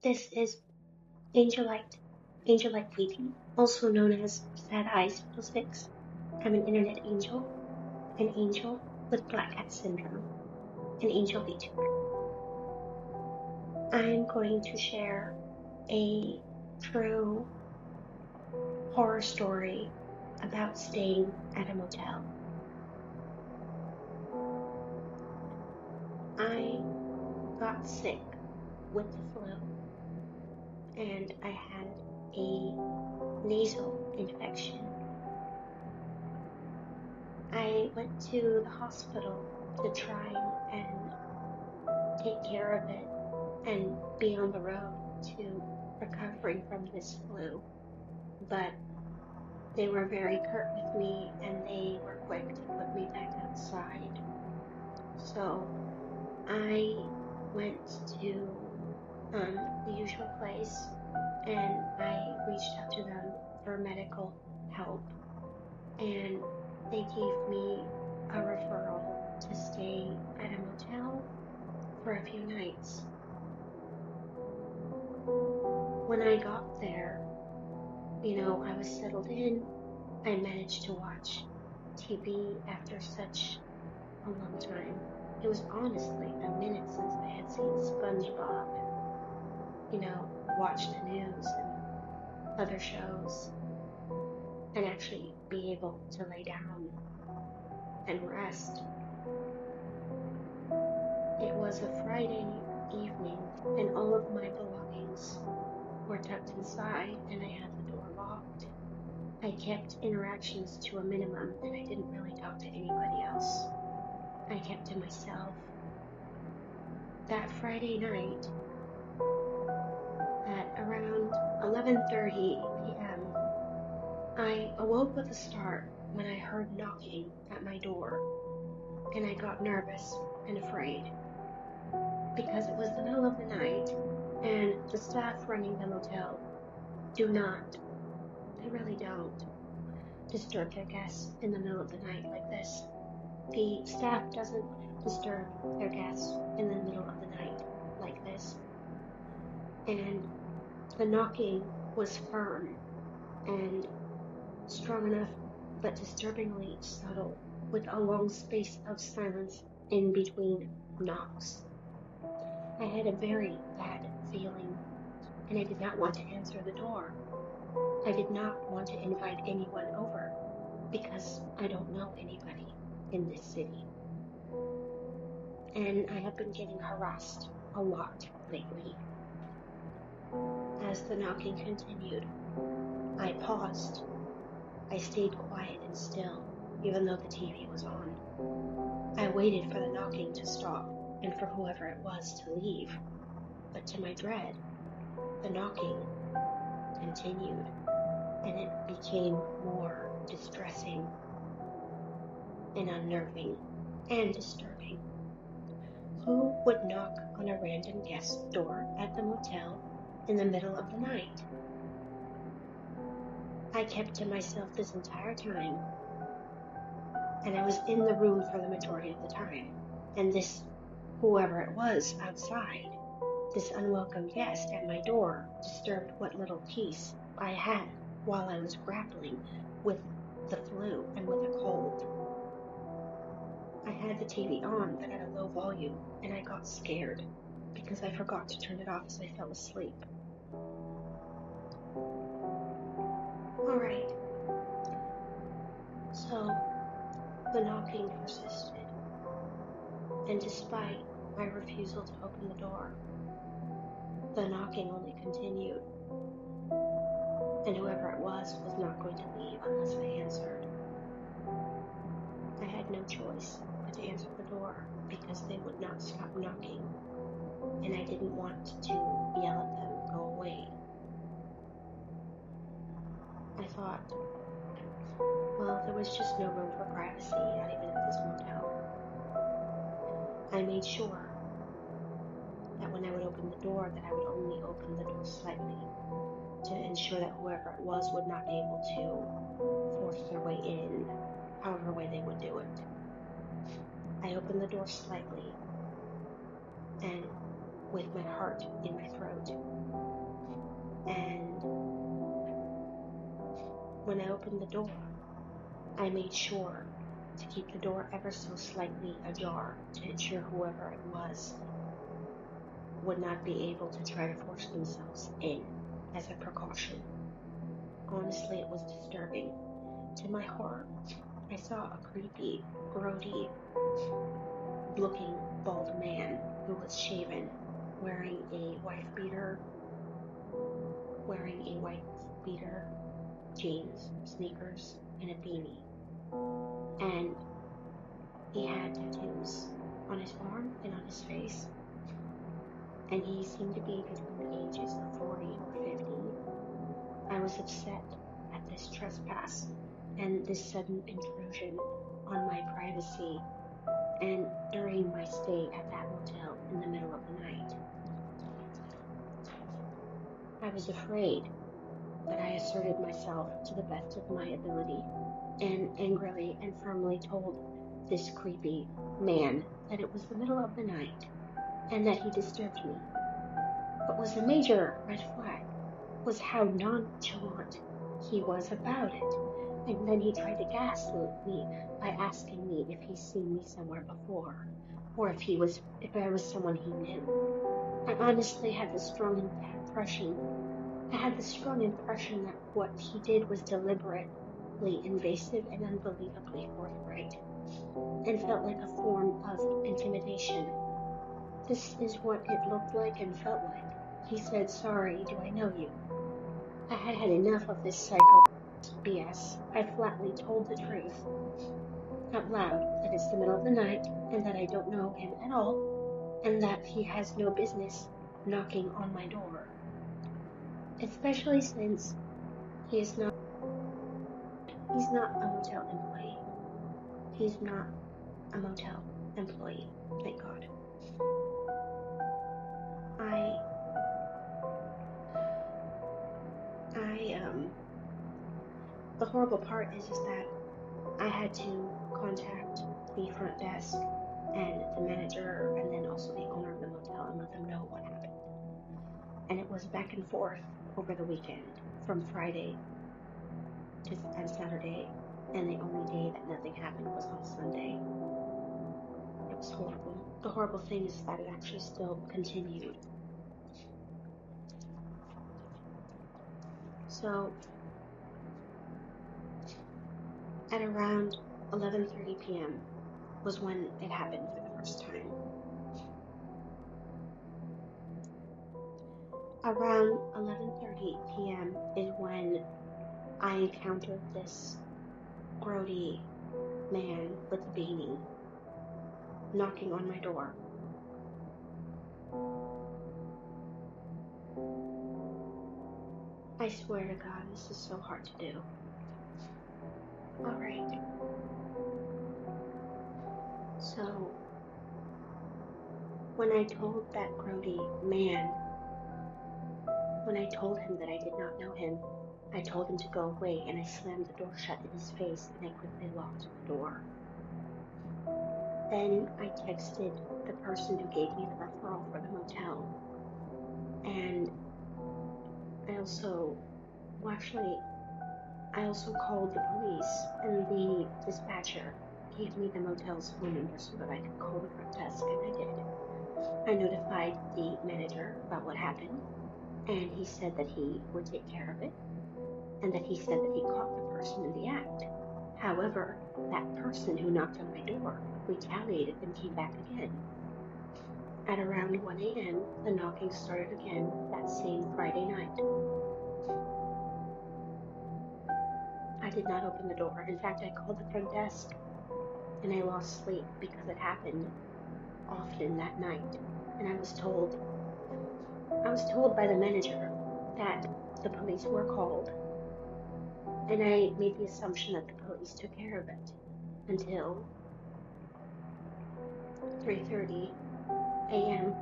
This is Angelite Katie, also known as Sad Eyes 6. I'm an internet angel, an angel with Black Hat Syndrome, an angel VTuber. I'm going to share a true horror story about staying at a motel. I got sick with the flu and I had a nasal infection. I went to the hospital to try and take care of it and be on the road to recovering from this flu. But they were very curt with me and they were quick to put me back outside. So I went to the usual place and I reached out to them for medical help, and they gave me a referral to stay at a motel for a few nights. When I got there, I was settled in. I managed to watch TV after such a long time. It was honestly a minute since I had seen SpongeBob and, watched the news and other shows and actually be able to lay down and rest. It was a Friday evening and all of my belongings were tucked inside and I had the door locked. I kept interactions to a minimum and I didn't really talk to anybody else. I kept to myself. That Friday night at around 11:30 p.m., I awoke with a start when I heard knocking at my door, and I got nervous and afraid because it was the middle of the night and the staff running the motel they really don't disturb their guests in the middle of the night like this. The staff doesn't disturb their guests in the middle of the night like this. And the knocking was firm and strong enough, but disturbingly subtle, with a long space of silence in between knocks. I had a very bad feeling, and I did not want to answer the door. I did not want to invite anyone over, because I don't know anybody in this city. And I have been getting harassed a lot lately. As the knocking continued, I paused. I stayed quiet and still, even though the TV was on. I waited for the knocking to stop and for whoever it was to leave. But to my dread, the knocking continued, and it became more distressing and unnerving and disturbing. Who would knock on a random guest's door at the motel in the middle of the night? I kept to myself this entire time, and I was in the room for the majority of the time, and this, whoever it was outside, this unwelcome guest at my door, disturbed what little peace I had while I was grappling with the flu and with a cold. I had the TV on, but at a low volume, and I got scared because I forgot to turn it off as I fell asleep. Alright, so the knocking persisted, and despite my refusal to open the door, the knocking only continued, and whoever it was not going to leave unless I answered. I had no choice but to answer the door because they would not stop knocking, and I didn't want to yell at them, "Go away." I thought, well, there was just no room for privacy, not even at this motel. I made sure that when I would open the door, that I would only open the door slightly to ensure that whoever it was would not be able to force their way in, however way they would do it. I opened the door slightly, and with my heart in my throat. And when I opened the door, I made sure to keep the door ever so slightly ajar to ensure whoever it was would not be able to try to force themselves in as a precaution. Honestly, it was disturbing. To my horror, I saw a creepy, grody looking bald man who was shaven, wearing a wife beater, jeans, sneakers, and a beanie. And he had tattoos on his arm and on his face. And he seemed to be between the ages of 40 or 50. I was upset at this trespass and this sudden intrusion on my privacy and during my stay at that motel in the middle of the night. I was afraid, but I asserted myself to the best of my ability and angrily and firmly told this creepy man that it was the middle of the night and that he disturbed me. What was a major red flag was how nonchalant he was about it. And then he tried to gaslight me by asking me if he's seen me somewhere before, or if I was someone he knew. I honestly had the strong impression that what he did was deliberately invasive and unbelievably forthright, and felt like a form of intimidation. This is what it looked like and felt like. He said, "Sorry, do I know you?" I had had enough of this psycho BS. I flatly told the truth out loud that it's the middle of the night and that I don't know him at all and that he has no business knocking on my door, especially since he's not a motel employee. He's not a motel employee, thank God. I the horrible part is that I had to contact the front desk and the manager and then also the owner of the motel and let them know what happened. And it was back and forth over the weekend from Friday and Saturday, and the only day that nothing happened was on Sunday. It was horrible. The horrible thing is that it actually still continued. So at around 11:30 p.m. was when it happened for the first time. Around 11:30 p.m. is when I encountered this grody man with a beanie knocking on my door. I swear to God, this is so hard to do. All right. So when I told that grody man, when I told him that I did not know him, I told him to go away and I slammed the door shut in his face and I quickly locked the door. Then I texted the person who gave me the referral for the motel. And I also called the police, and the dispatcher gave me the motel's phone number so that I could call the front desk, and I did. I notified the manager about what happened, and he said that he would take care of it, and that he said that he caught the person in the act. However, that person who knocked on my door retaliated and came back again. At around 1 a.m., the knocking started again that same Friday night. I did not open the door. In fact, I called the front desk, and I lost sleep because it happened often that night. And I was told by the manager that the police were called, and I made the assumption that the police took care of it until 3:30 a.m.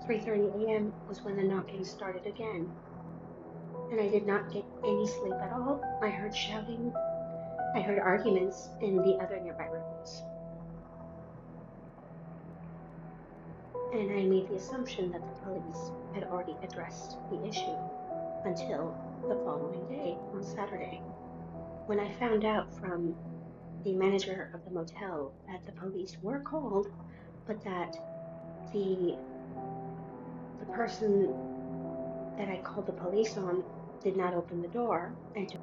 3:30 a.m. was when the knocking started again, and I did not get any sleep at all. I heard shouting. I heard arguments in the other nearby rooms. and I made the assumption that the police had already addressed the issue until the following day, on Saturday, when I found out from the manager of the motel that the police were called, but that the person that I called the police on did not open the door, and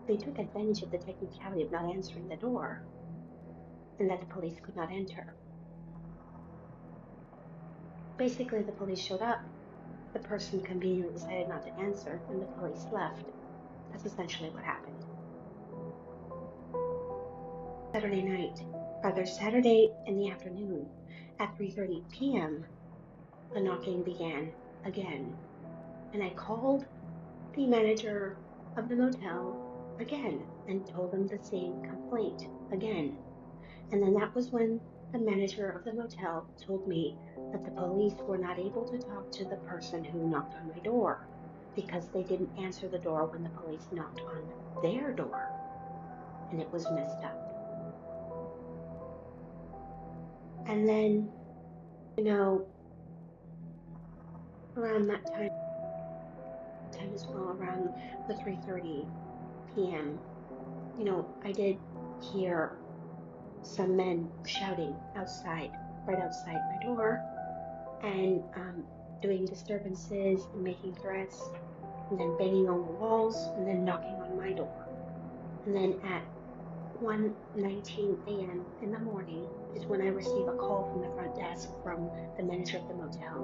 they took advantage of the technicality of not answering the door, and that the police could not enter. Basically, the police showed up, the person conveniently decided not to answer, and the police left. That's essentially what happened. Saturday in the afternoon, at 3:30 p.m., the knocking began again, and I called the manager of the motel again and told them the same complaint again. And then that was when the manager of the motel told me that the police were not able to talk to the person who knocked on my door because they didn't answer the door when the police knocked on their door, and it was messed up. And then, around that time as well, around the 3:30 p.m., I did hear some men shouting right outside my door, and doing disturbances and making threats, and then banging on the walls, and then knocking on my door. And then at 1:19 a.m. in the morning is when I receive a call from the front desk from the manager of the motel,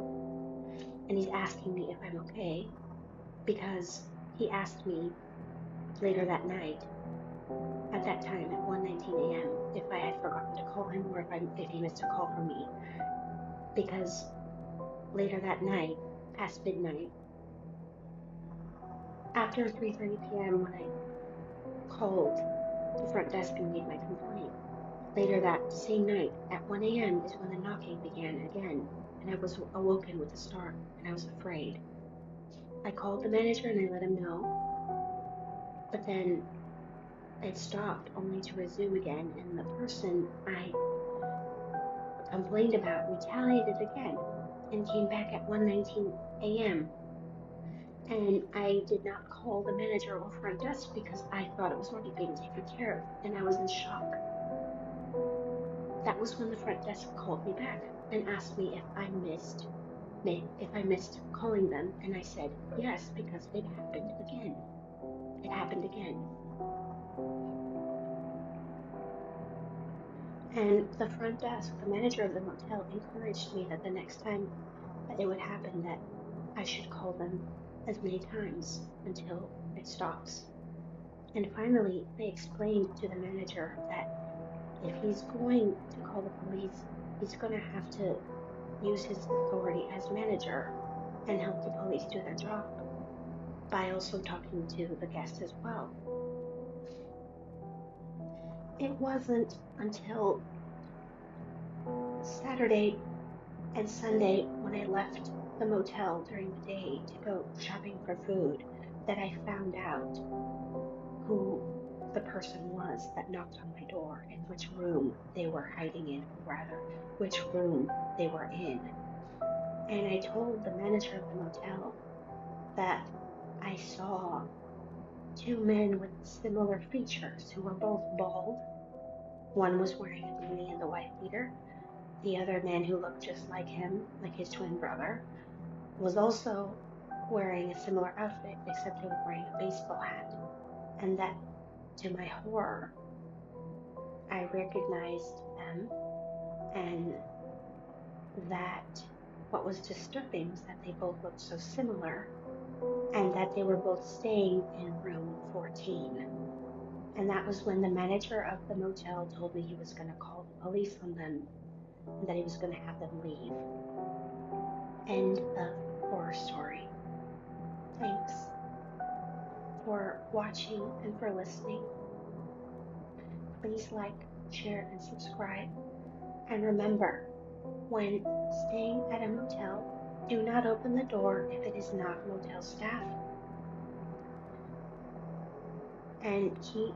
and he's asking me if I'm okay, because he asked me later that night, at that time at 1:19 a.m., if I had forgotten to call him or if he missed a call from me, because later that night, past midnight, after 3:30 p.m. when I called the front desk and made my complaint, later that same night at 1 a.m. is when the knocking began again, and I was awoken with a start, and I was afraid. I called the manager and I let him know, but then it stopped only to resume again, and the person I complained about retaliated again and came back at 1:19 a.m. And I did not call the manager or front desk because I thought it was already being taken care of, and I was in shock. That was when the front desk called me back and asked me if I missed calling them, and I said yes, because it happened again. It happened again. And the front desk, the manager of the motel, encouraged me that the next time that it would happen, that I should call them as many times until it stops. And finally, they explained to the manager that if he's going to call the police, he's going to have to use his authority as manager and help the police do their job by also talking to the guests as well. It wasn't until Saturday and Sunday, when I left the motel during the day to go shopping for food, that I found out who the person was that knocked on my door and which room they were hiding in, or rather, which room they were in. And I told the manager of the motel that I saw two men with similar features who were both bald. One was wearing a beanie and the white beater. The other man, who looked just like him, like his twin brother, was also wearing a similar outfit, except he was wearing a baseball hat. And that, to my horror, I recognized them, and that what was disturbing was that they both looked so similar, and that they were both staying in room 14. And that was when the manager of the motel told me he was going to call the police on them, and that he was going to have them leave. End of horror story. Thanks for watching and for listening. Please like, share, and subscribe. And remember, when staying at a motel, do not open the door if it is not motel staff, and keep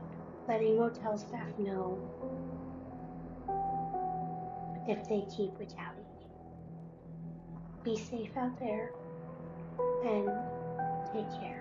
letting motel staff know if they keep retaliating. Be safe out there and take care.